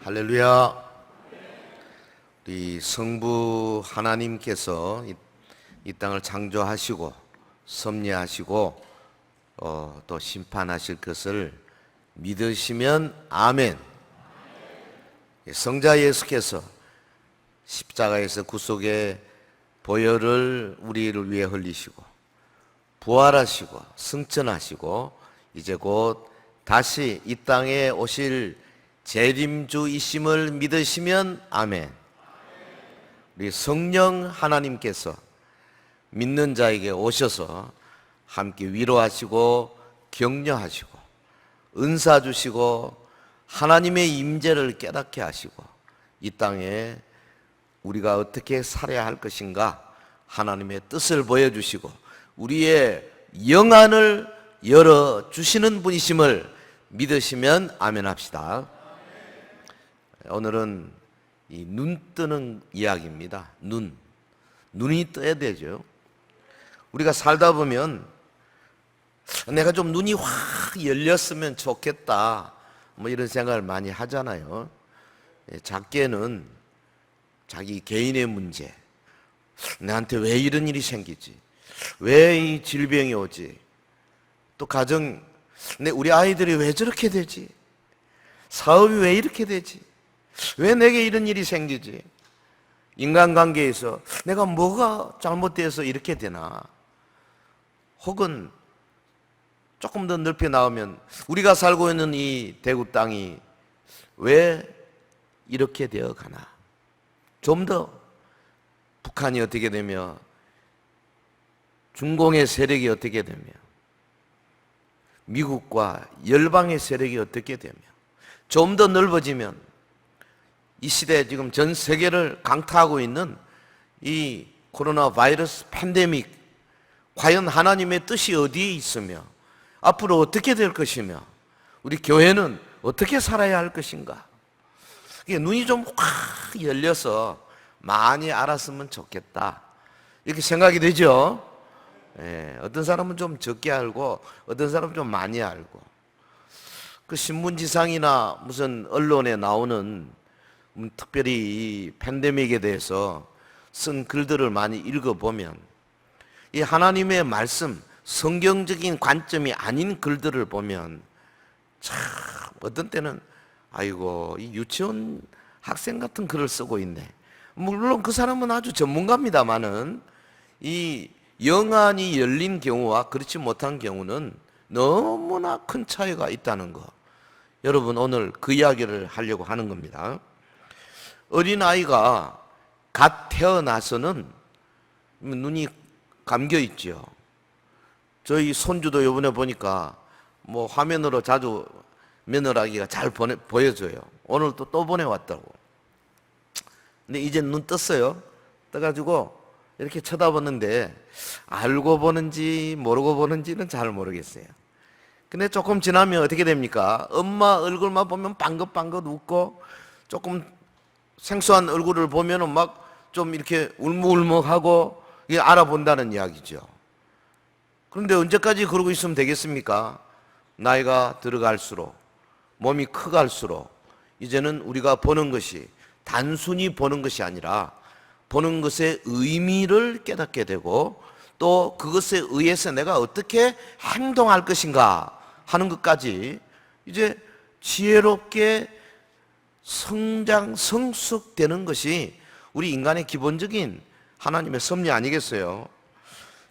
할렐루야. 우리 성부 하나님께서 이 땅을 창조하시고 섭리하시고 또 심판하실 것을 믿으시면 아멘. 성자 예수께서 십자가에서 구속의 보혈을 우리를 위해 흘리시고 부활하시고 승천하시고 이제 곧 다시 이 땅에 오실 재림주이심을 믿으시면 아멘. 우리 성령 하나님께서 믿는 자에게 오셔서 함께 위로하시고 격려하시고 은사 주시고 하나님의 임재를 깨닫게 하시고 이 땅에 우리가 어떻게 살아야 할 것인가 하나님의 뜻을 보여주시고 우리의 영안을 열어주시는 분이심을 믿으시면 아멘 합시다. 오늘은 이 눈 뜨는 이야기입니다. 눈이 떠야 되죠. 우리가 살다 보면 내가 좀 눈이 확 열렸으면 좋겠다 뭐 이런 생각을 많이 하잖아요. 작게는 자기 개인의 문제, 나한테 왜 이런 일이 생기지, 왜 이 질병이 오지, 또 가정, 우리 아이들이 왜 저렇게 되지, 사업이 왜 이렇게 되지, 왜 내게 이런 일이 생기지, 인간관계에서 내가 뭐가 잘못돼서 이렇게 되나, 혹은 조금 더 넓혀 나오면 우리가 살고 있는 이 대구 땅이 왜 이렇게 되어 가나, 좀 더 북한이 어떻게 되며 중공의 세력이 어떻게 되며 미국과 열방의 세력이 어떻게 되며 좀 더 넓어지면 이 시대에 지금 전 세계를 강타하고 있는 이 코로나 바이러스 팬데믹, 과연 하나님의 뜻이 어디에 있으며 앞으로 어떻게 될 것이며 우리 교회는 어떻게 살아야 할 것인가, 눈이 좀 확 열려서 많이 알았으면 좋겠다 이렇게 생각이 되죠. 어떤 사람은 좀 적게 알고 어떤 사람은 좀 많이 알고, 그 신문지상이나 무슨 언론에 나오는 특별히 이 팬데믹에 대해서 쓴 글들을 많이 읽어보면 이 하나님의 말씀, 성경적인 관점이 아닌 글들을 보면 참 어떤 때는 아이고 이 유치원 학생 같은 글을 쓰고 있네. 물론 그 사람은 아주 전문가입니다만은 이 영안이 열린 경우와 그렇지 못한 경우는 너무나 큰 차이가 있다는 거, 여러분 오늘 그 이야기를 하려고 하는 겁니다. 어린아이가 갓 태어나서는 눈이 감겨 있죠. 저희 손주도 이번에 보니까 뭐 화면으로 자주 며느라기가 잘 보여줘요. 오늘 또 보내왔다고. 근데 이제 눈 떴어요. 떠가지고 이렇게 쳐다보는데 알고 보는지 모르고 보는지는 잘 모르겠어요. 근데 조금 지나면 어떻게 됩니까? 엄마 얼굴만 보면 방긋방긋 웃고, 조금 생소한 얼굴을 보면은 막 좀 이렇게 울먹울먹하고 이게 알아본다는 이야기죠. 그런데 언제까지 그러고 있으면 되겠습니까? 나이가 들어갈수록, 몸이 커갈수록 이제는 우리가 보는 것이 단순히 보는 것이 아니라 보는 것의 의미를 깨닫게 되고 또 그것에 의해서 내가 어떻게 행동할 것인가 하는 것까지 이제 지혜롭게 성숙되는 것이 우리 인간의 기본적인 하나님의 섭리 아니겠어요?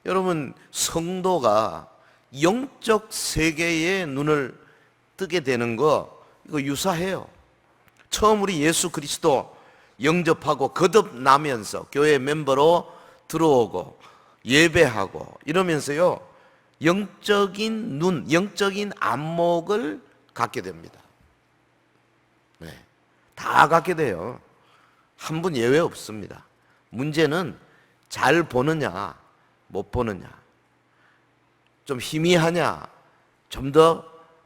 여러분, 성도가 영적 세계의 눈을 뜨게 되는 거 이거 유사해요. 처음 우리 예수 그리스도 영접하고 거듭나면서 교회 멤버로 들어오고 예배하고 이러면서요, 영적인 눈, 영적인 안목을 갖게 됩니다. 다 갖게 돼요. 한 분 예외 없습니다. 문제는 잘 보느냐 못 보느냐, 좀 희미하냐 좀 더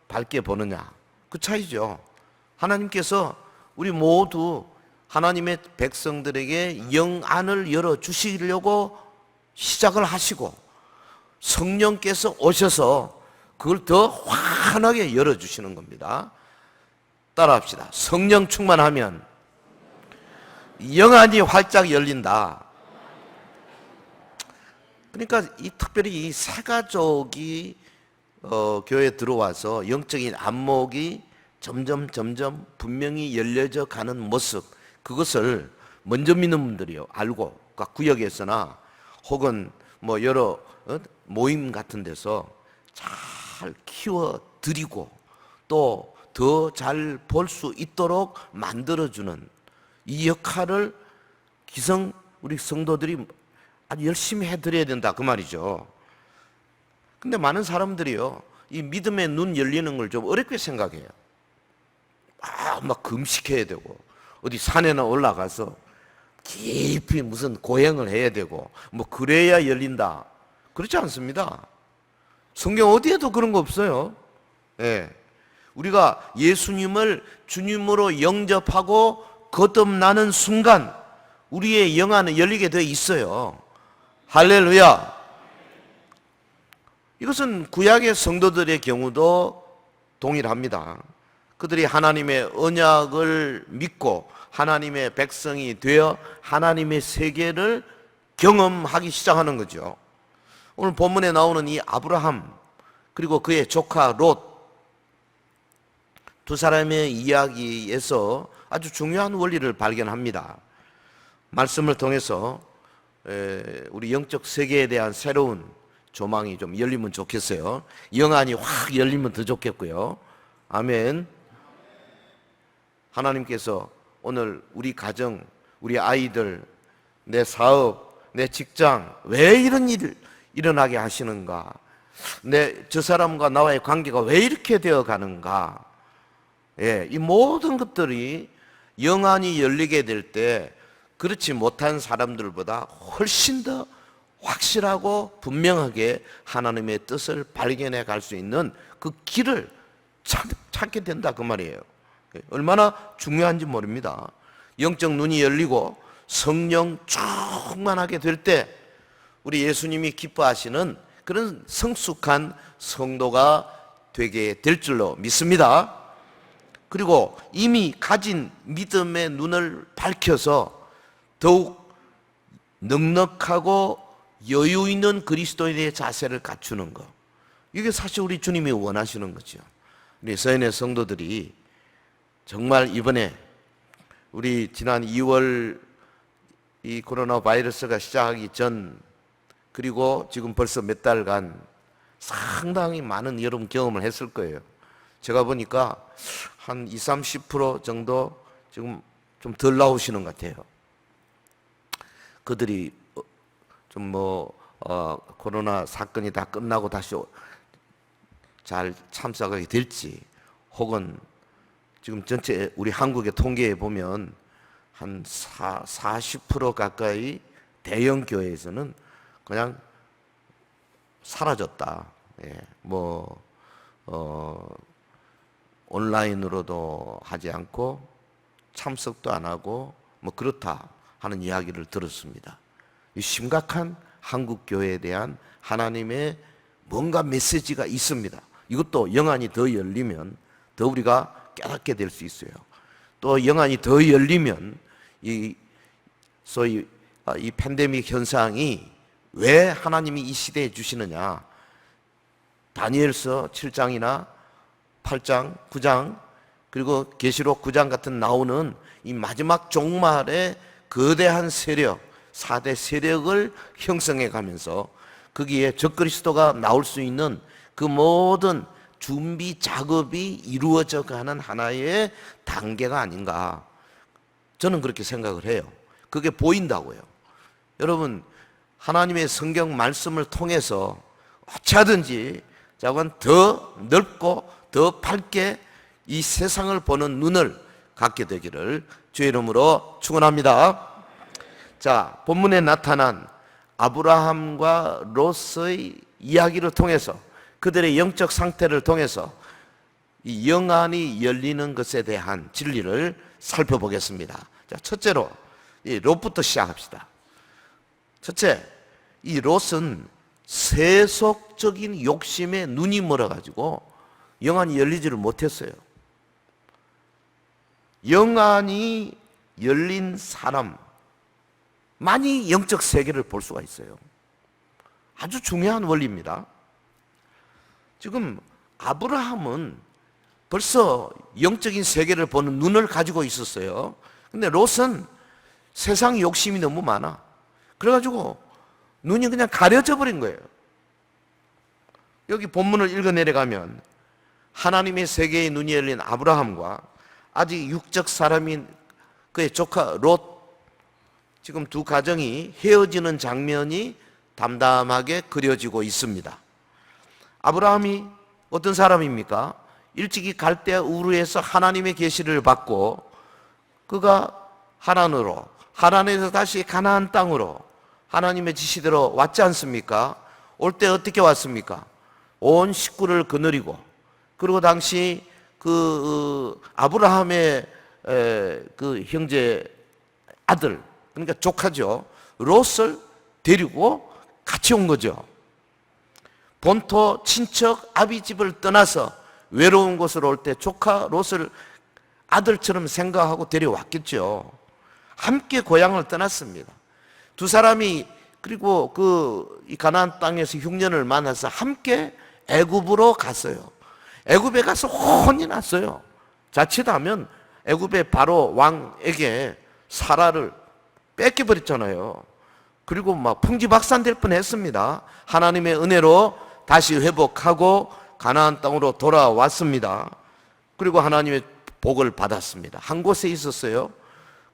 밝게 보느냐, 그 차이죠. 하나님께서 우리 모두 하나님의 백성들에게 영안을 열어주시려고 시작을 하시고 성령께서 오셔서 그걸 더 환하게 열어주시는 겁니다. 따라합시다. 성령 충만하면 영안이 활짝 열린다. 그러니까 특별히 이 새 가족이 교회에 들어와서 영적인 안목이 점점 분명히 열려져 가는 모습, 그것을 먼저 믿는 분들이요 알고, 그러니까 구역에서나 혹은 뭐 여러 모임 같은 데서 잘 키워 드리고 또 더 잘 볼 수 있도록 만들어주는 이 역할을 우리 성도들이 아주 열심히 해드려야 된다, 그 말이죠. 근데 많은 사람들이요 이 믿음의 눈 열리는 걸 좀 어렵게 생각해요. 막 금식해야 되고 어디 산에나 올라가서 깊이 무슨 고행을 해야 되고 뭐 그래야 열린다, 그렇지 않습니다. 성경 어디에도 그런 거 없어요. 예. 우리가 예수님을 주님으로 영접하고 거듭나는 순간 우리의 영안은 열리게 되어 있어요. 할렐루야. 이것은 구약의 성도들의 경우도 동일합니다. 그들이 하나님의 언약을 믿고 하나님의 백성이 되어 하나님의 세계를 경험하기 시작하는 거죠. 오늘 본문에 나오는 이 아브라함 그리고 그의 조카 롯, 두 사람의 이야기에서 아주 중요한 원리를 발견합니다. 말씀을 통해서 우리 영적 세계에 대한 새로운 조망이 좀 열리면 좋겠어요. 영안이 확 열리면 더 좋겠고요. 아멘. 하나님께서 오늘 우리 가정, 우리 아이들, 내 사업, 내 직장, 왜 이런 일이 일어나게 하시는가? 저 사람과 나와의 관계가 왜 이렇게 되어 가는가? 예, 이 모든 것들이 영안이 열리게 될 때 그렇지 못한 사람들보다 훨씬 더 확실하고 분명하게 하나님의 뜻을 발견해 갈 수 있는 그 길을 찾게 된다, 그 말이에요. 얼마나 중요한지 모릅니다. 영적 눈이 열리고 성령 충만하게 될 때 우리 예수님이 기뻐하시는 그런 성숙한 성도가 되게 될 줄로 믿습니다. 그리고 이미 가진 믿음의 눈을 밝혀서 더욱 넉넉하고 여유 있는 그리스도인의 자세를 갖추는 것, 이게 사실 우리 주님이 원하시는 거죠. 우리 서인의 성도들이 정말 이번에 우리 지난 2월 이 코로나 바이러스가 시작하기 전 그리고 지금 벌써 몇 달간 상당히 많은 여러분 경험을 했을 거예요. 제가 보니까 한 20-30% 정도 지금 좀 덜 나오시는 것 같아요. 그들이 좀 코로나 사건이 다 끝나고 다시 잘 참석하게 될지, 혹은 지금 전체 우리 한국의 통계에 보면 한 40% 가까이 대형 교회에서는 그냥 사라졌다. 예, 온라인으로도 하지 않고 참석도 안 하고 그렇다 하는 이야기를 들었습니다. 이 심각한 한국 교회에 대한 하나님의 뭔가 메시지가 있습니다. 이것도 영안이 더 열리면 더 우리가 깨닫게 될 수 있어요. 또 영안이 더 열리면 소위 이 팬데믹 현상이 왜 하나님이 이 시대에 주시느냐, 다니엘서 7장이나 8장, 9장 그리고 계시록 9장 같은 나오는 이 마지막 종말의 거대한 세력, 4대 세력을 형성해 가면서 거기에 적그리스도가 나올 수 있는 그 모든 준비 작업이 이루어져 가는 하나의 단계가 아닌가, 저는 그렇게 생각을 해요. 그게 보인다고요. 여러분, 하나님의 성경 말씀을 통해서 어찌하든지 더 넓고 더 밝게 이 세상을 보는 눈을 갖게 되기를 주의 이름으로 축원합니다. 자, 본문에 나타난 아브라함과 롯의 이야기를 통해서 그들의 영적 상태를 통해서 이 영안이 열리는 것에 대한 진리를 살펴보겠습니다. 자, 첫째로 이 롯부터 시작합시다. 첫째, 이 롯은 세속적인 욕심에 눈이 멀어가지고 영안이 열리지를 못했어요. 영안이 열린 사람만이 영적 세계를 볼 수가 있어요. 아주 중요한 원리입니다. 지금 아브라함은 벌써 영적인 세계를 보는 눈을 가지고 있었어요. 근데 롯은 세상 욕심이 너무 많아. 그래가지고 눈이 그냥 가려져 버린 거예요. 여기 본문을 읽어 내려가면 하나님의 세계의 눈이 열린 아브라함과 아직 육적 사람인 그의 조카 롯, 지금 두 가정이 헤어지는 장면이 담담하게 그려지고 있습니다. 아브라함이 어떤 사람입니까? 일찍이 갈대아 우르에서 하나님의 계시를 받고 그가 하란에서 다시 가나안 땅으로 하나님의 지시대로 왔지 않습니까? 올 때 어떻게 왔습니까? 온 식구를 거느리고, 그리고 당시 아브라함의 그 형제 아들, 그러니까 조카죠, 롯을 데리고 같이 온 거죠. 본토 친척 아비 집을 떠나서 외로운 곳으로 올 때 조카 롯을 아들처럼 생각하고 데려왔겠죠. 함께 고향을 떠났습니다. 두 사람이 그리고 이 가나안 땅에서 흉년을 만나서 함께 애굽으로 갔어요. 애굽에 가서 혼이 났어요. 자칫하면 애굽의 바로 왕에게 사라를 뺏겨버렸잖아요. 그리고 막 풍지박산될 뻔했습니다. 하나님의 은혜로 다시 회복하고 가나안 땅으로 돌아왔습니다. 그리고 하나님의 복을 받았습니다. 한 곳에 있었어요.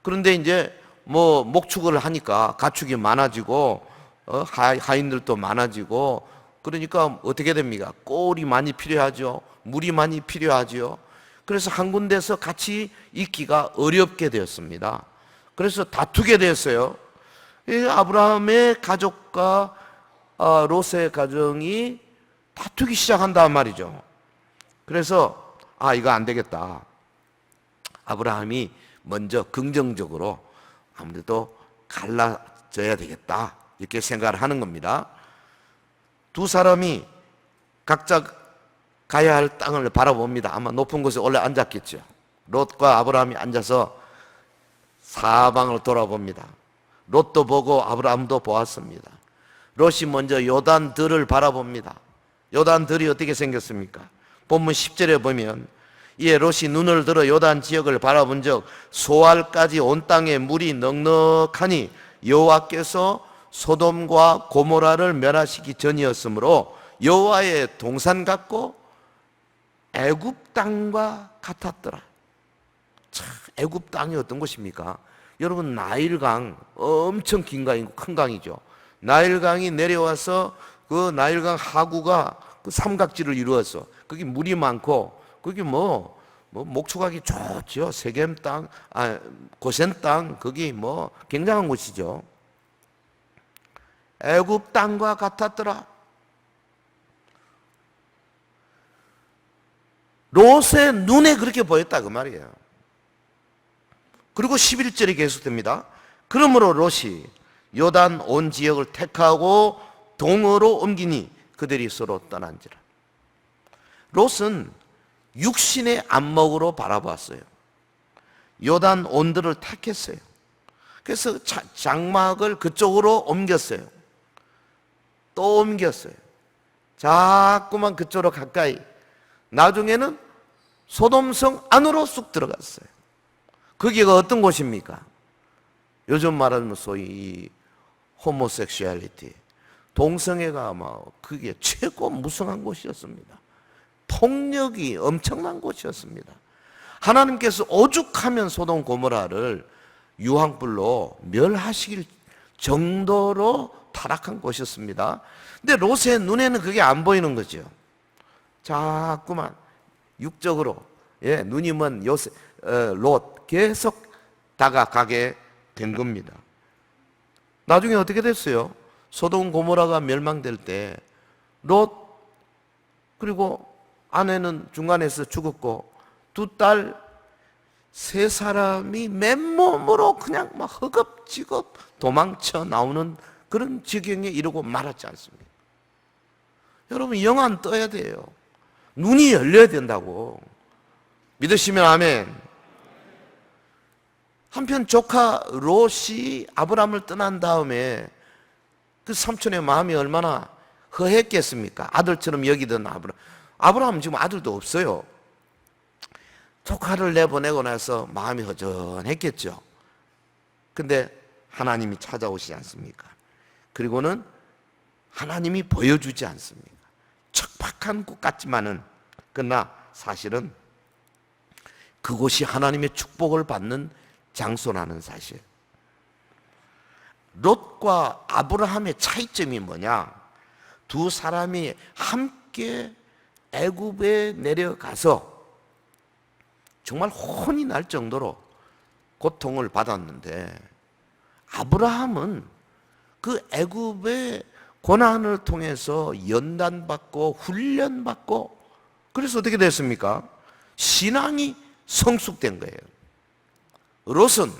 그런데 이제 목축을 하니까 가축이 많아지고 하인들도 많아지고, 그러니까 어떻게 됩니까? 꼴이 많이 필요하죠. 물이 많이 필요하죠. 그래서 한 군데서 같이 있기가 어렵게 되었습니다. 그래서 다투게 되었어요. 아브라함의 가족과 롯의 가정이 다투기 시작한단 말이죠. 그래서 이거 안 되겠다. 아브라함이 먼저 긍정적으로 아무래도 갈라져야 되겠다, 이렇게 생각을 하는 겁니다. 두 사람이 각자 가야 할 땅을 바라봅니다. 아마 높은 곳에 올라 앉았겠죠. 롯과 아브라함이 앉아서 사방을 돌아봅니다. 롯도 보고 아브라함도 보았습니다. 롯이 먼저 요단들을 바라봅니다. 요단들이 어떻게 생겼습니까? 본문 10절에 보면 이에 롯이 눈을 들어 요단 지역을 바라본 적 소알까지 온 땅에 물이 넉넉하니 여호와께서 소돔과 고모라를 멸하시기 전이었으므로 여호와의 동산 같고 애굽 땅과 같았더라. 참, 애굽 땅이 어떤 곳입니까? 여러분, 나일강, 엄청 긴 강이고 큰 강이죠. 나일강이 내려와서 그 나일강 하구가 그 삼각지를 이루어서 거기 물이 많고, 거기 목축하기 좋죠. 세겜 땅, 고센 땅, 거기 굉장한 곳이죠. 애굽 땅과 같았더라. 롯의 눈에 그렇게 보였다, 그 말이에요. 그리고 11절이 계속됩니다. 그러므로 롯이 요단 온 지역을 택하고 동으로 옮기니 그들이 서로 떠난지라. 롯은 육신의 안목으로 바라보았어요. 요단 온들을 택했어요. 그래서 장막을 그쪽으로 옮겼어요. 또 옮겼어요. 자꾸만 그쪽으로 가까이. 나중에는 소돔성 안으로 쑥 들어갔어요. 거기가 어떤 곳입니까? 요즘 말하는 소위 호모섹슈얼리티, 동성애가 그게 최고 무성한 곳이었습니다. 폭력이 엄청난 곳이었습니다. 하나님께서 오죽하면 소돔 고모라를 유황불로 멸하시길 정도로 타락한 곳이었습니다. 근데 롯의 눈에는 그게 안 보이는 거죠. 자꾸만 육적으로 눈이 먼 롯 계속 다가가게 된 겁니다. 나중에 어떻게 됐어요? 소돔 고모라가 멸망될 때 롯 그리고 아내는 중간에서 죽었고 두 딸, 세 사람이 맨몸으로 그냥 허겁지겁 도망쳐 나오는 그런 지경에 이르고 말았지 않습니까? 여러분, 영안 떠야 돼요. 눈이 열려야 된다고. 믿으시면 아멘. 한편 조카 롯이 아브라함을 떠난 다음에 그 삼촌의 마음이 얼마나 허했겠습니까? 아들처럼 여기던 아브라함은 지금 아들도 없어요. 조카를 내보내고 나서 마음이 허전했겠죠. 근데 하나님이 찾아오시지 않습니까? 그리고는 하나님이 보여주지 않습니까? 척박한 곳 같지만은 그러나 사실은 그곳이 하나님의 축복을 받는 장소라는 사실. 롯과 아브라함의 차이점이 뭐냐? 두 사람이 함께 애굽에 내려가서 정말 혼이 날 정도로 고통을 받았는데, 아브라함은 그 애굽의 고난을 통해서 연단받고 훈련받고, 그래서 어떻게 됐습니까? 신앙이 성숙된 거예요. 롯은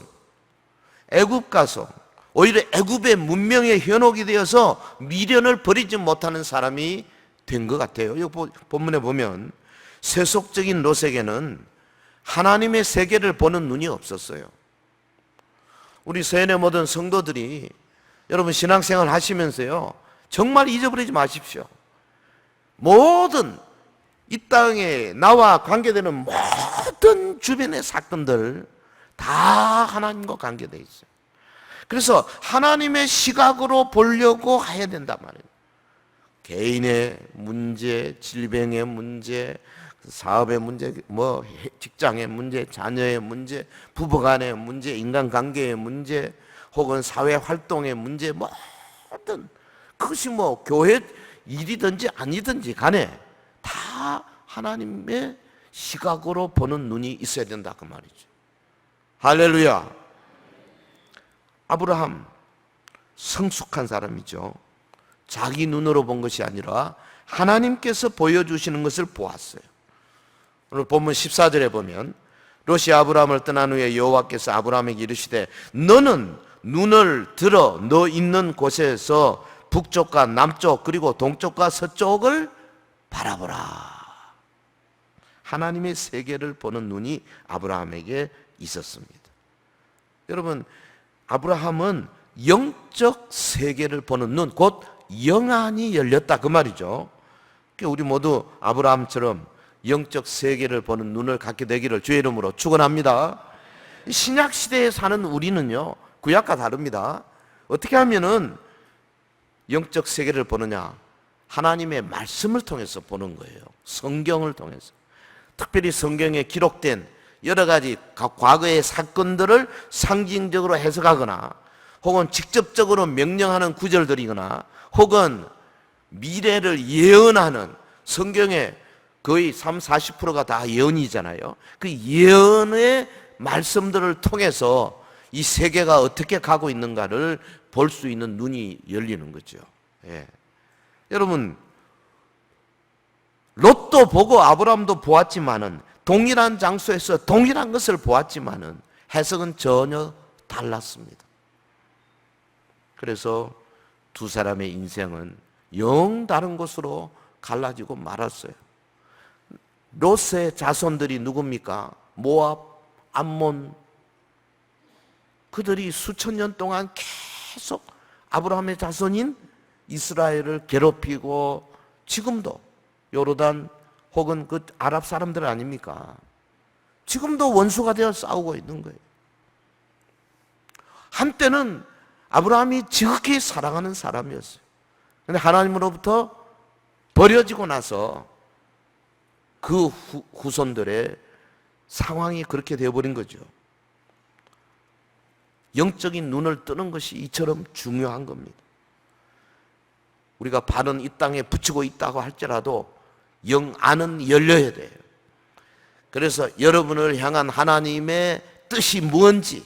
애굽 가서 오히려 애굽의 문명의 현혹이 되어서 미련을 버리지 못하는 사람이 된 것 같아요. 여기 본문에 보면 세속적인 롯에게는 하나님의 세계를 보는 눈이 없었어요. 우리 서연의 모든 성도들이 여러분 신앙생활 하시면서요, 정말 잊어버리지 마십시오. 모든 이 땅에 나와 관계되는 모든 주변의 사건들 다 하나님과 관계되어 있어요. 그래서 하나님의 시각으로 보려고 해야 된단 말이에요. 개인의 문제, 질병의 문제, 사업의 문제, 직장의 문제, 자녀의 문제, 부부간의 문제, 인간관계의 문제, 혹은 사회 활동의 문제, 모든 그것이 교회 일이든지 아니든지 간에 다 하나님의 시각으로 보는 눈이 있어야 된다 그 말이죠. 할렐루야. 아브라함 성숙한 사람이죠. 자기 눈으로 본 것이 아니라 하나님께서 보여주시는 것을 보았어요. 오늘 본문 14절에 보면 롯이 아브라함을 떠난 후에 여호와께서 아브라함에게 이르시되 너는 눈을 들어 너 있는 곳에서 북쪽과 남쪽 그리고 동쪽과 서쪽을 바라보라. 하나님의 세계를 보는 눈이 아브라함에게 있었습니다. 여러분, 아브라함은 영적 세계를 보는 눈, 곧 영안이 열렸다 그 말이죠. 우리 모두 아브라함처럼 영적 세계를 보는 눈을 갖게 되기를 주의 이름으로 축원합니다. 신약 시대에 사는 우리는요, 구약과 다릅니다. 어떻게 하면은 영적 세계를 보느냐? 하나님의 말씀을 통해서 보는 거예요. 성경을 통해서. 특별히 성경에 기록된 여러 가지 과거의 사건들을 상징적으로 해석하거나, 혹은 직접적으로 명령하는 구절들이거나, 혹은 미래를 예언하는, 성경의 거의 30-40%가 다 예언이잖아요. 그 예언의 말씀들을 통해서 이 세계가 어떻게 가고 있는가를 볼 수 있는 눈이 열리는 거죠. 예. 여러분, 롯도 보고 아브라함도 보았지만은, 동일한 장소에서 동일한 것을 보았지만은 해석은 전혀 달랐습니다. 그래서 두 사람의 인생은 영 다른 곳으로 갈라지고 말았어요. 롯의 자손들이 누굽니까? 모압, 암몬. 그들이 수천 년 동안 계속 아브라함의 자손인 이스라엘을 괴롭히고, 지금도 요르단 혹은 그 아랍 사람들 아닙니까? 지금도 원수가 되어 싸우고 있는 거예요. 한때는 아브라함이 지극히 사랑하는 사람이었어요. 그런데 하나님으로부터 버려지고 나서 그 후손들의 상황이 그렇게 되어버린 거죠. 영적인 눈을 뜨는 것이 이처럼 중요한 겁니다. 우리가 발은 이 땅에 붙이고 있다고 할지라도 영안은 열려야 돼요. 그래서 여러분을 향한 하나님의 뜻이 뭔지,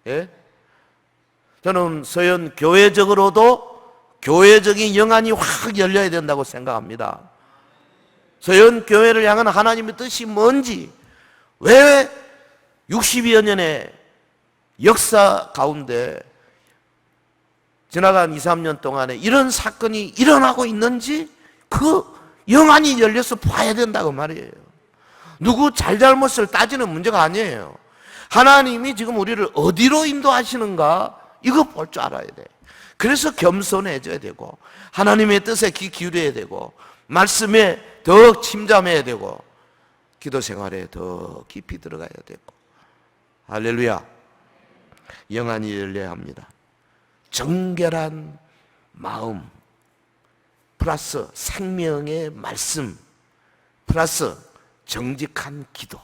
예? 저는 서연 교회적으로도 교회적인 영안이 확 열려야 된다고 생각합니다. 서연 교회를 향한 하나님의 뜻이 뭔지, 왜 60여 년의 역사 가운데 지나간 2-3년 동안에 이런 사건이 일어나고 있는지 그 영안이 열려서 봐야 된다고 말이에요. 누구 잘잘못을 따지는 문제가 아니에요. 하나님이 지금 우리를 어디로 인도하시는가 이거 볼 줄 알아야 돼. 그래서 겸손해져야 되고 하나님의 뜻에 귀 기울여야 되고 말씀에 더 침잠해야 되고 기도 생활에 더 깊이 들어가야 되고. 할렐루야. 영안이 열려야 합니다. 정결한 마음 플러스 생명의 말씀 플러스 정직한 기도,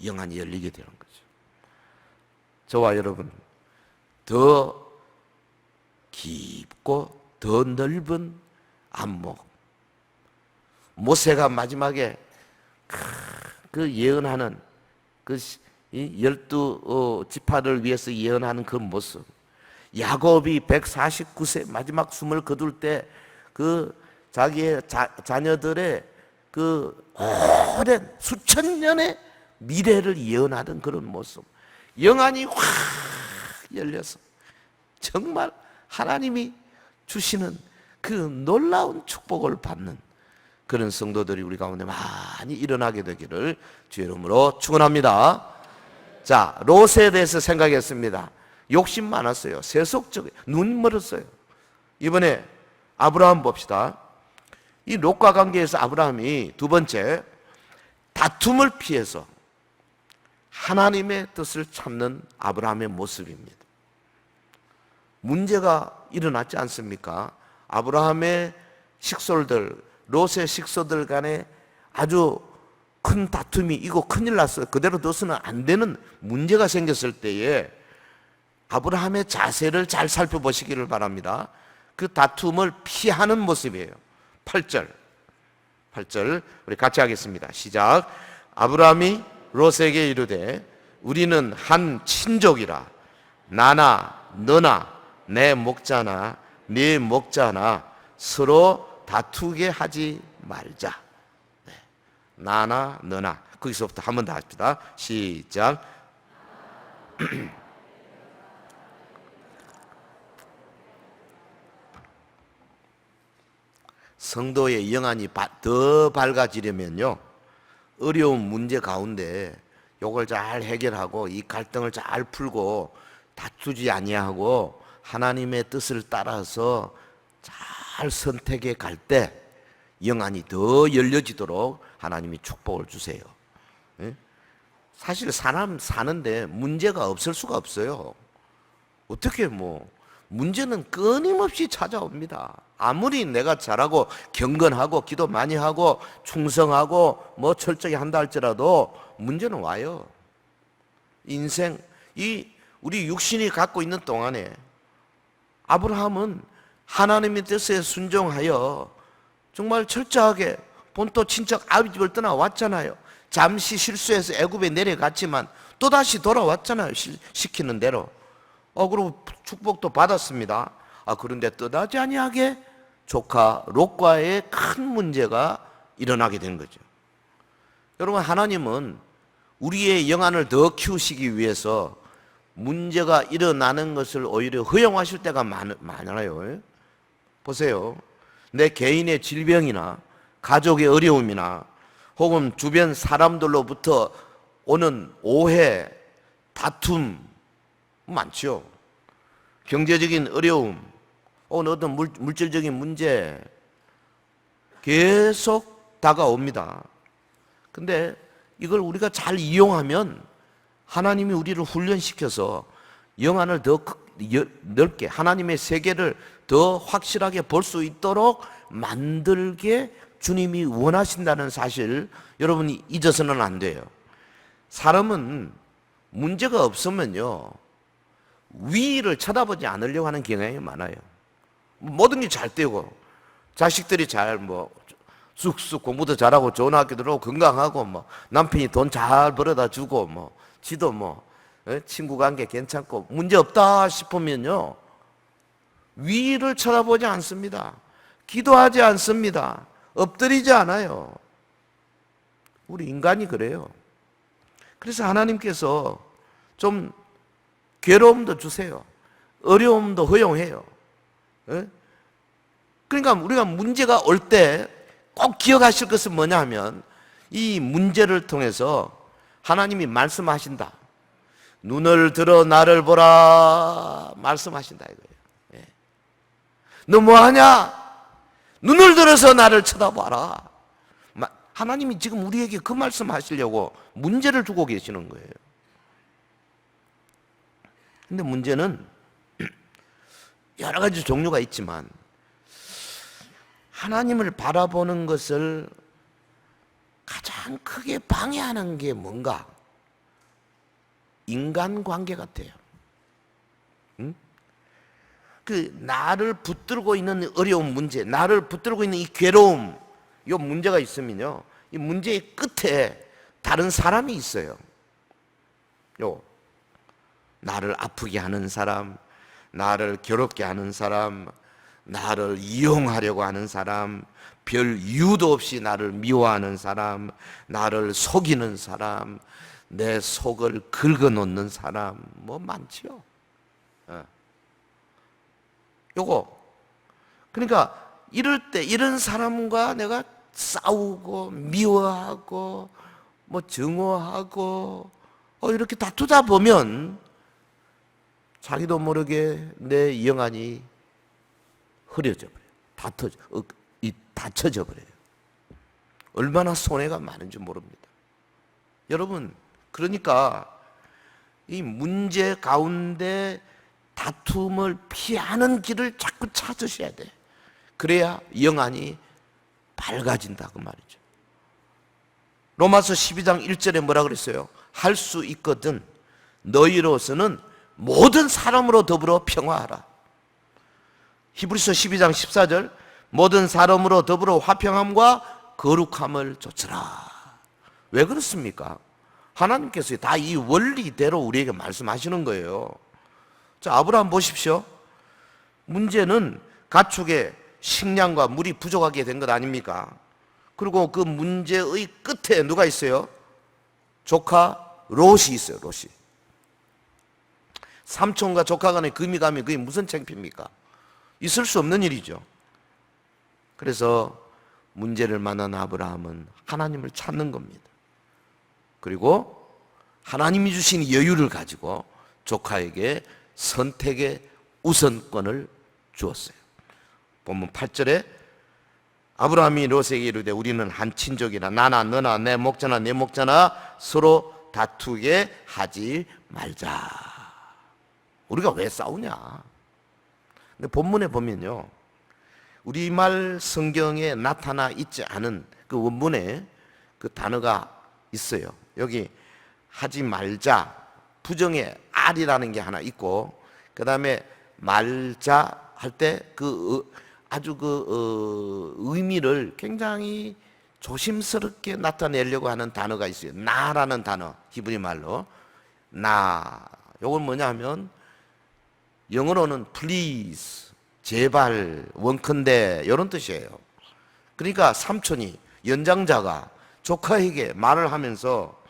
영안이 열리게 되는 거죠. 저와 여러분 더 깊고 더 넓은 안목, 모세가 마지막에 그 예언하는 그 12지파를 위해서 예언하는 그 모습, 야곱이 149세 마지막 숨을 거둘 때 그 자기의 자녀들의 그 오랜 수천 년의 미래를 예언하던 그런 모습, 영안이 확 열려서 정말 하나님이 주시는 그 놀라운 축복을 받는 그런 성도들이 우리 가운데 많이 일어나게 되기를 주의 이름으로 축원합니다. 자, 롯에 대해서 생각했습니다. 욕심 많았어요. 세속적, 눈 멀었어요. 이번에 아브라함 봅시다. 이 롯과 관계에서 아브라함이 두 번째, 다툼을 피해서 하나님의 뜻을 찾는 아브라함의 모습입니다. 문제가 일어났지 않습니까? 아브라함의 식솔들, 롯의 식소들 간에 아주 큰 다툼이, 이거 큰일 났어요. 그대로 둬서는 안 되는 문제가 생겼을 때에 아브라함의 자세를 잘 살펴보시기를 바랍니다. 그 다툼을 피하는 모습이에요. 8절 우리 같이 하겠습니다. 시작. 아브라함이 롯에게 이르되 우리는 한 친족이라 나나 너나 내 목자나 네 목자나 서로 다투게 하지 말자. 네. 나나 너나, 거기서부터 한 번 더 합시다. 시작. 성도의 영안이 더 밝아지려면요, 어려운 문제 가운데 이걸 잘 해결하고 이 갈등을 잘 풀고 다투지 아니하고 하나님의 뜻을 따라서 잘 선택해 갈 때 영안이 더 열려지도록 하나님이 축복을 주세요. 사실 사람 사는데 문제가 없을 수가 없어요. 어떻게 문제는 끊임없이 찾아옵니다. 아무리 내가 잘하고 경건하고 기도 많이 하고 충성하고 철저히 한다 할지라도 문제는 와요. 인생, 우리 육신이 갖고 있는 동안에 아브라함은 하나님의 뜻에 순종하여 정말 철저하게 본토 친척 아비집을 떠나왔잖아요. 잠시 실수해서 애굽에 내려갔지만 또다시 돌아왔잖아요. 시키는 대로. 그리고 축복도 받았습니다. 그런데 떠나지 아니하게 조카 롯과의 큰 문제가 일어나게 된 거죠. 여러분, 하나님은 우리의 영안을 더 키우시기 위해서 문제가 일어나는 것을 오히려 허용하실 때가 많아요. 보세요. 내 개인의 질병이나 가족의 어려움이나 혹은 주변 사람들로부터 오는 오해, 다툼 많죠. 경제적인 어려움, 혹은 어떤 물질적인 문제 계속 다가옵니다. 근데 이걸 우리가 잘 이용하면 하나님이 우리를 훈련시켜서 영안을 더 넓게, 하나님의 세계를 더 확실하게 볼 수 있도록 만들게 주님이 원하신다는 사실 여러분이 잊어서는 안 돼요. 사람은 문제가 없으면요, 위를 쳐다보지 않으려고 하는 경향이 많아요. 모든 게 잘 되고 자식들이 잘 쑥쑥 공부도 잘하고 좋은 학교 들어오고 건강하고 남편이 돈 잘 벌어다 주고 지도 친구 관계 괜찮고 문제 없다 싶으면요, 위를 쳐다보지 않습니다. 기도하지 않습니다. 엎드리지 않아요. 우리 인간이 그래요. 그래서 하나님께서 좀 괴로움도 주세요. 어려움도 허용해요. 그러니까 우리가 문제가 올 때 꼭 기억하실 것은 뭐냐 하면 이 문제를 통해서 하나님이 말씀하신다. 눈을 들어 나를 보라 말씀하신다 이거예요. 예. 너 뭐하냐? 눈을 들어서 나를 쳐다봐라. 하나님이 지금 우리에게 그 말씀하시려고 문제를 주고 계시는 거예요. 근데 문제는 여러 가지 종류가 있지만 하나님을 바라보는 것을 가장 크게 방해하는 게 뭔가? 인간관계 같아요. 응? 그 나를 붙들고 있는 어려운 문제, 나를 붙들고 있는 이 괴로움, 이 문제가 있으면요, 이 문제의 끝에 다른 사람이 있어요. 나를 아프게 하는 사람, 나를 괴롭게 하는 사람, 나를 이용하려고 하는 사람, 별 이유도 없이 나를 미워하는 사람, 나를 속이는 사람, 내 속을 긁어놓는 사람, 뭐 많지요. 요거. 그러니까 이럴 때 이런 사람과 내가 싸우고 미워하고 뭐 증오하고 이렇게 다투다 보면 자기도 모르게 내 영안이 흐려져 버려요. 다쳐져 버려요. 얼마나 손해가 많은지 모릅니다. 여러분, 그러니까 이 문제 가운데 다툼을 피하는 길을 자꾸 찾으셔야 돼. 그래야 영안이 밝아진다 그 말이죠. 로마서 12장 1절에 뭐라 그랬어요? 할 수 있거든 너희로서는 모든 사람으로 더불어 평화하라. 히브리서 12장 14절 모든 사람으로 더불어 화평함과 거룩함을 좇으라. 왜 그렇습니까? 하나님께서 다 이 원리대로 우리에게 말씀하시는 거예요. 자, 아브라함 보십시오. 문제는 가축의 식량과 물이 부족하게 된 것 아닙니까? 그리고 그 문제의 끝에 누가 있어요? 조카 롯이 있어요. 롯이. 삼촌과 조카 간의 금이 그게 무슨 창피입니까? 있을 수 없는 일이죠. 그래서 문제를 만난 아브라함은 하나님을 찾는 겁니다. 그리고 하나님이 주신 여유를 가지고 조카에게 선택의 우선권을 주었어요. 본문 8절에 아브라함이 롯에게 이르되 우리는 한 친족이라 나나 너나 내 목자나 내 목자나 서로 다투게 하지 말자. 우리가 왜 싸우냐? 근데 본문에 보면요, 우리말 성경에 나타나 있지 않은 그 원문에 그 단어가 있어요. 여기 하지 말자, 부정의 알이라는 게 하나 있고, 그 다음에 말자 할 때 그 아주 그 의미를 굉장히 조심스럽게 나타내려고 하는 단어가 있어요. 나라는 단어, 히브리 말로 나. 이건 뭐냐 하면 영어로는 please, 제발, 원컨대 이런 뜻이에요. 그러니까 삼촌이, 연장자가 조카에게 말을 하면서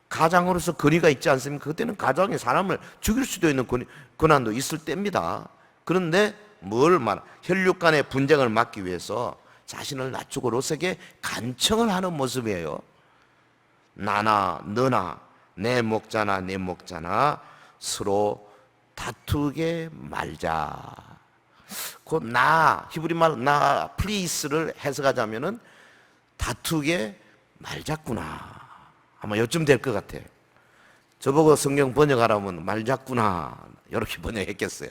가장으로서 권위가 있지 않습니까? 그때는 가장이 사람을 죽일 수도 있는 권한도 있을 때입니다. 그런데 뭘 혈육 간의 분쟁을 막기 위해서 자신을 낮추고 롯에게 간청을 하는 모습이에요. 나나 너나 내 목자나 내 목자나 서로 다투게 말자. 그 나, 히브리 말 나 please를 해석하자면은 다투게 말자꾸나. 아마 요쯤 될 것 같아요. 저보고 성경 번역하라면 말자꾸나 이렇게 번역했겠어요.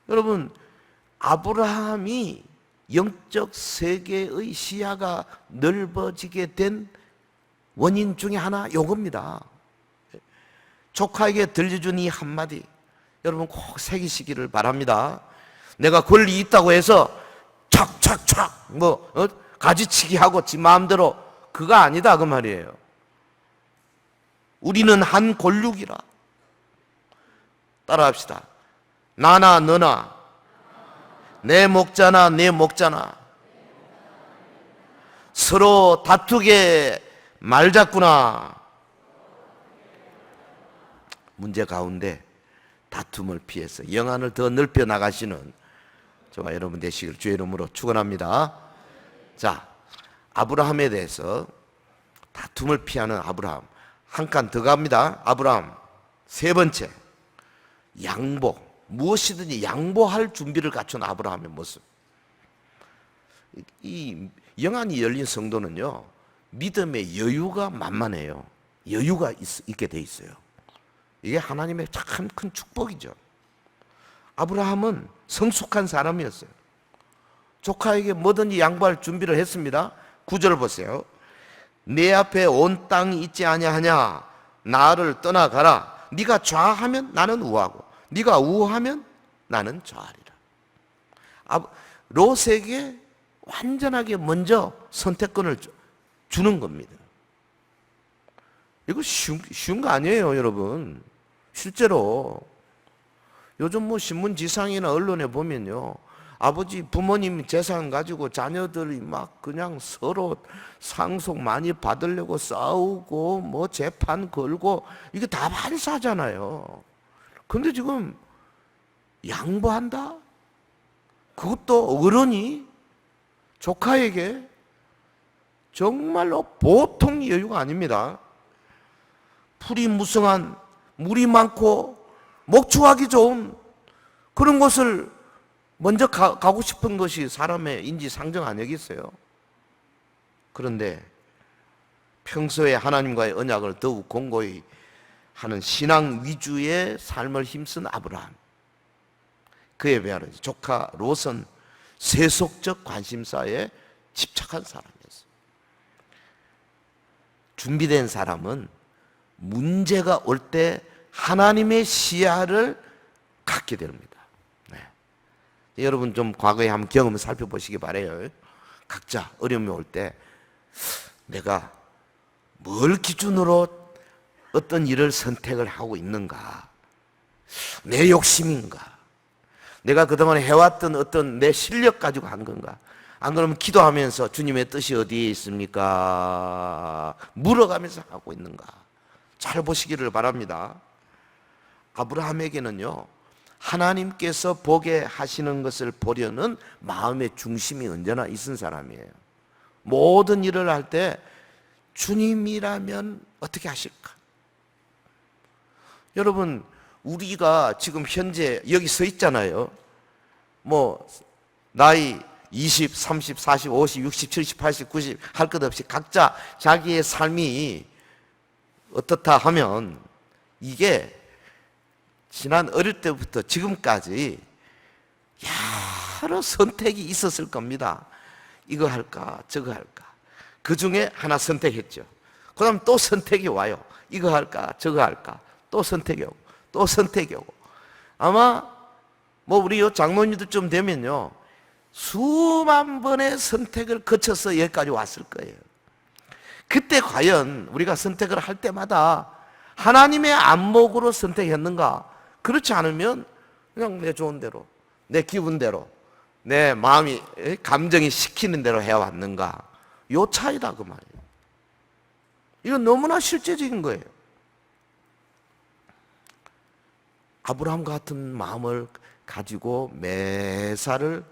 여러분, 아브라함이 영적 세계의 시야가 넓어지게 된 원인 중에 하나 요겁니다. 조카에게 들려준 이 한마디, 여러분 꼭 새기시기를 바랍니다. 내가 권리 있다고 해서 착착착 가지치기 하고 지 마음대로 그거 아니다 그 말이에요. 우리는 한 골육이라. 따라합시다. 나나 너나 내 목자나 내 목자나 서로 다투게 말자꾸나. 문제 가운데 다툼을 피해서 영안을 더 넓혀 나가시는 저와 여러분 되시길 주의 이름으로 축원합니다. 자, 아브라함에 대해서 다툼을 피하는 아브라함, 한 칸 더 갑니다. 아브라함. 세 번째, 양보. 무엇이든지 양보할 준비를 갖춘 아브라함의 모습. 이 영안이 열린 성도는요, 믿음의 여유가 만만해요. 여유가 있게 돼 있어요. 이게 하나님의 참 큰 축복이죠. 아브라함은 성숙한 사람이었어요. 조카에게 뭐든지 양보할 준비를 했습니다. 9절 보세요. 내 앞에 온 땅이 있지 아니하냐? 나를 떠나가라. 네가 좌하면 나는 우하고 네가 우하면 나는 좌하리라. 롯에게 완전하게 먼저 선택권을 주는 겁니다. 이거 쉬운 거 아니에요, 여러분. 실제로 요즘 뭐 신문지상이나 언론에 보면요, 아버지 부모님 재산 가지고 자녀들이 막 그냥 서로 상속 많이 받으려고 싸우고 뭐 재판 걸고, 이게 다 반사잖아요. 근데 지금 양보한다? 그것도 어른이 조카에게 정말로 보통 여유가 아닙니다. 풀이 무성한, 물이 많고 목축하기 좋은 그런 곳을 먼저 가고 싶은 것이 사람의 인지상정 아니겠어요? 그런데 평소에 하나님과의 언약을 더욱 공고히 하는 신앙 위주의 삶을 힘쓴 아브라함, 그에 비하여 조카 롯은 세속적 관심사에 집착한 사람이었어요. 준비된 사람은 문제가 올 때 하나님의 시야를 갖게 됩니다. 네. 여러분 좀 과거에 한번 경험을 살펴보시기 바라요. 각자 어려움이 올 때 내가 뭘 기준으로 어떤 일을 선택을 하고 있는가? 내 욕심인가? 내가 그동안 해왔던 어떤 내 실력 가지고 한 건가? 안 그러면 기도하면서 주님의 뜻이 어디에 있습니까? 물어가면서 하고 있는가? 잘 보시기를 바랍니다. 아브라함에게는요, 하나님께서 보게 하시는 것을 보려는 마음의 중심이 언제나 있은 사람이에요. 모든 일을 할 때 주님이라면 어떻게 하실까? 여러분, 우리가 지금 현재 여기 서 있잖아요. 뭐 나이 20, 30, 40, 50, 60, 70, 80, 90 할 것 없이 각자 자기의 삶이 어떻다 하면 이게 지난 어릴 때부터 지금까지 여러 선택이 있었을 겁니다. 이거 할까 저거 할까. 그 중에 하나 선택했죠. 그 다음 또 선택이 와요. 이거 할까 저거 할까. 또 선택이 오고 또 선택이 오고. 아마 뭐 우리 요 장로님들쯤 되면요, 수만 번의 선택을 거쳐서 여기까지 왔을 거예요. 그때 과연 우리가 선택을 할 때마다 하나님의 안목으로 선택했는가? 그렇지 않으면 그냥 내 좋은 대로, 내 기분대로, 내 마음이, 감정이 시키는 대로 해왔는가? 요 차이다 그 말이에요. 이건 너무나 실제적인 거예요. 아브라함 같은 마음을 가지고 매사를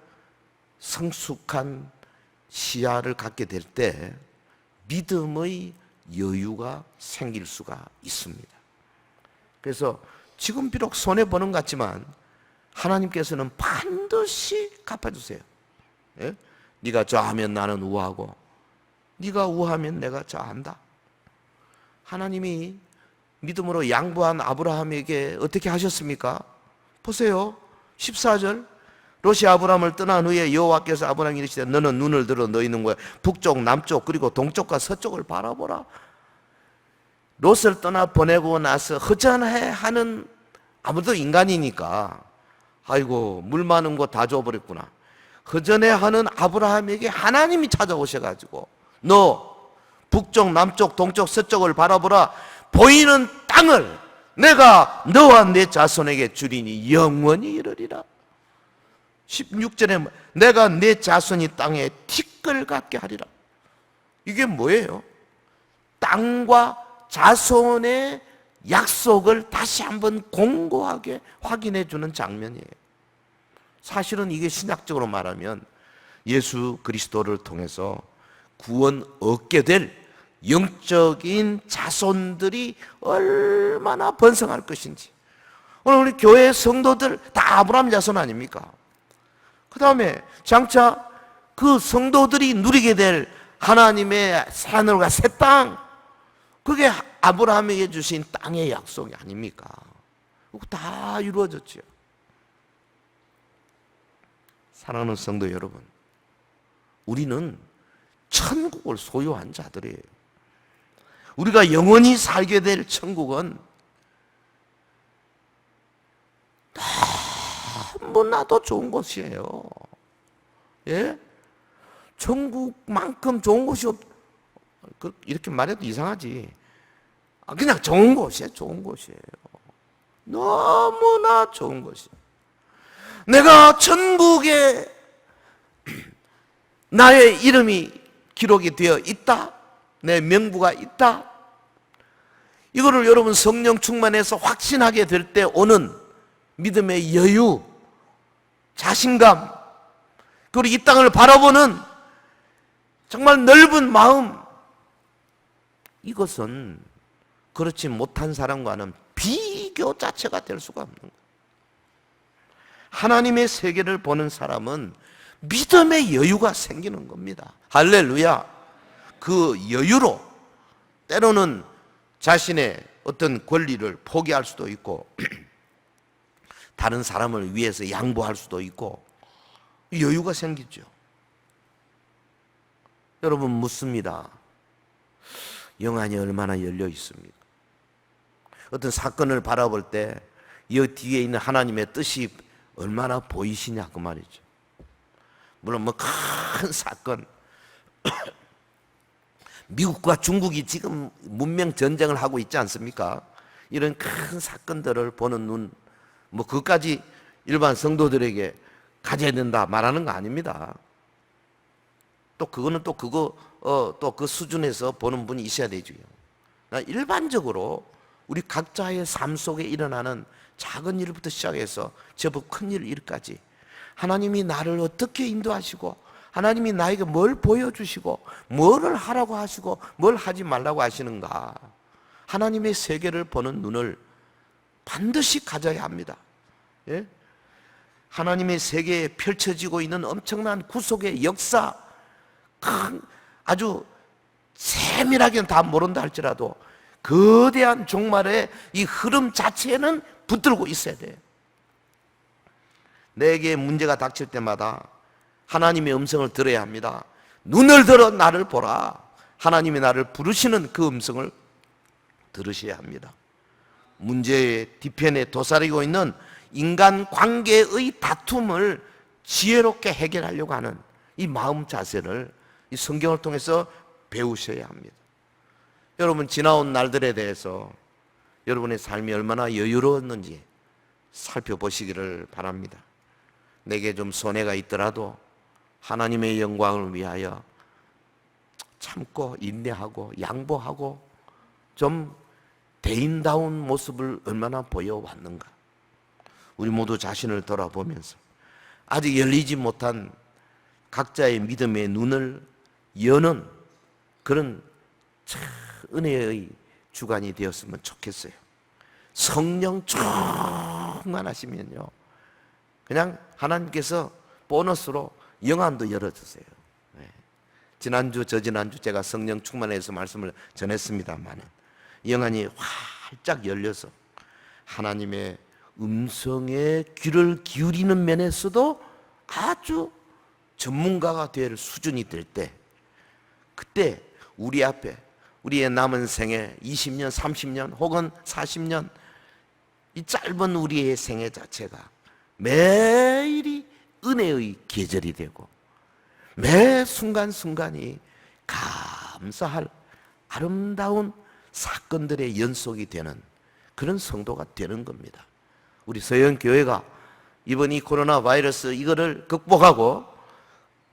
성숙한 시야를 갖게 될 때 믿음의 여유가 생길 수가 있습니다. 그래서 지금 비록 손해보는 것 같지만 하나님께서는 반드시 갚아주세요. 예? 네가 좌하면 나는 우하고 네가 우하면 내가 좌한다. 하나님이 믿음으로 양보한 아브라함에게 어떻게 하셨습니까? 보세요. 14절. 롯이 아브라함을 떠난 후에 여호와께서 아브라함에게 이르시되 너는 눈을 들어 너희 눈과 북쪽 남쪽 그리고 동쪽과 서쪽을 바라보라. 롯을 떠나 보내고 나서 허전해하는, 아무도 인간이니까 아이고 물 많은 곳 다 줘버렸구나. 허전해하는 아브라함에게 하나님이 찾아오셔가지고 너 북쪽 남쪽 동쪽 서쪽을 바라보라. 보이는 땅을 내가 너와 내 자손에게 주리니 영원히 이르리라. 16절에 내가 내 자손이 땅에 티끌 같게 하리라. 이게 뭐예요? 땅과 자손의 약속을 다시 한번 공고하게 확인해 주는 장면이에요. 사실은 이게 신학적으로 말하면 예수 그리스도를 통해서 구원 얻게 될 영적인 자손들이 얼마나 번성할 것인지. 오늘 우리 교회 성도들 다 아브라함 자손 아닙니까? 그 다음에 장차 그 성도들이 누리게 될 하나님의 새하늘과 새 땅, 그게 아브라함에게 주신 땅의 약속이 아닙니까? 그거 다 이루어졌죠. 사랑하는 성도 여러분, 우리는 천국을 소유한 자들이에요. 우리가 영원히 살게 될 천국은 너무나도 좋은 곳이에요. 예? 천국만큼 좋은 곳이 이렇게 말해도 이상하지. 그냥 좋은 곳이에요. 좋은 곳이에요. 너무나 좋은 곳이에요. 내가 천국에 나의 이름이 기록이 되어 있다, 내 명부가 있다, 이거를 여러분 성령 충만해서 확신하게 될 때 오는 믿음의 여유, 자신감, 그리고 이 땅을 바라보는 정말 넓은 마음, 이것은 그렇지 못한 사람과는 비교 자체가 될 수가 없는 거예요. 하나님의 세계를 보는 사람은 믿음의 여유가 생기는 겁니다. 할렐루야. 그 여유로 때로는 자신의 어떤 권리를 포기할 수도 있고 다른 사람을 위해서 양보할 수도 있고 여유가 생기죠. 여러분 묻습니다. 영안이 얼마나 열려 있습니까? 어떤 사건을 바라볼 때 이 뒤에 있는 하나님의 뜻이 얼마나 보이시냐 그 말이죠. 물론 뭐 큰 사건, 미국과 중국이 지금 문명 전쟁을 하고 있지 않습니까? 이런 큰 사건들을 보는 눈, 뭐 그것까지 일반 성도들에게 가져야 된다 말하는 거 아닙니다. 또 그거는 또 그 수준에서 보는 분이 있어야 되죠. 일반적으로 우리 각자의 삶 속에 일어나는 작은 일부터 시작해서 제법 큰 일까지 하나님이 나를 어떻게 인도하시고 하나님이 나에게 뭘 보여주시고 뭐를 하라고 하시고 뭘 하지 말라고 하시는가, 하나님의 세계를 보는 눈을 반드시 가져야 합니다. 예? 하나님의 세계에 펼쳐지고 있는 엄청난 구속의 역사, 아주 세밀하게는 다 모른다 할지라도 거대한 종말의 이 흐름 자체에는 붙들고 있어야 돼요. 내게 문제가 닥칠 때마다 하나님의 음성을 들어야 합니다. 눈을 들어 나를 보라. 하나님이 나를 부르시는 그 음성을 들으셔야 합니다. 문제의 뒤편에 도사리고 있는 인간 관계의 다툼을 지혜롭게 해결하려고 하는 이 마음 자세를 이 성경을 통해서 배우셔야 합니다. 여러분 지나온 날들에 대해서 여러분의 삶이 얼마나 여유로웠는지 살펴보시기를 바랍니다. 내게 좀 손해가 있더라도 하나님의 영광을 위하여 참고 인내하고 양보하고 좀 대인다운 모습을 얼마나 보여왔는가. 우리 모두 자신을 돌아보면서 아직 열리지 못한 각자의 믿음의 눈을 여는 그런 은혜의 주간이 되었으면 좋겠어요. 성령 충만하시면요, 그냥 하나님께서 보너스로 영안도 열어주세요. 지난주 저지난주 제가 성령 충만해서 말씀을 전했습니다만 영안이 활짝 열려서 하나님의 음성에 귀를 기울이는 면에서도 아주 전문가가 될 수준이 될 때, 그때 우리 앞에 우리의 남은 생애 20년, 30년 혹은 40년, 이 짧은 우리의 생애 자체가 매일이 은혜의 계절이 되고 매 순간순간이 감사할 아름다운 사건들의 연속이 되는 그런 성도가 되는 겁니다. 우리 서영교회가 이번 이 코로나 바이러스 이거를 극복하고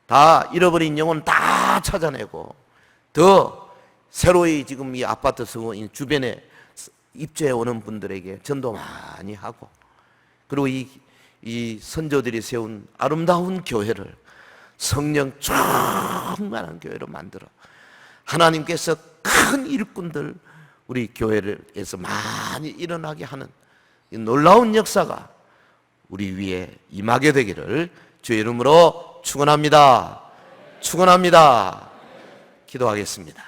다 잃어버린 영혼 다 찾아내고 더 새로이 지금 이 아파트 주변에 입주해 오는 분들에게 전도 많이 하고, 그리고 이 선조들이 세운 아름다운 교회를 성령 충만한 교회로 만들어 하나님께서 큰 일꾼들 우리 교회에서 많이 일어나게 하는 이 놀라운 역사가 우리 위에 임하게 되기를 주의 이름으로 축원합니다. 축원합니다. 기도하겠습니다.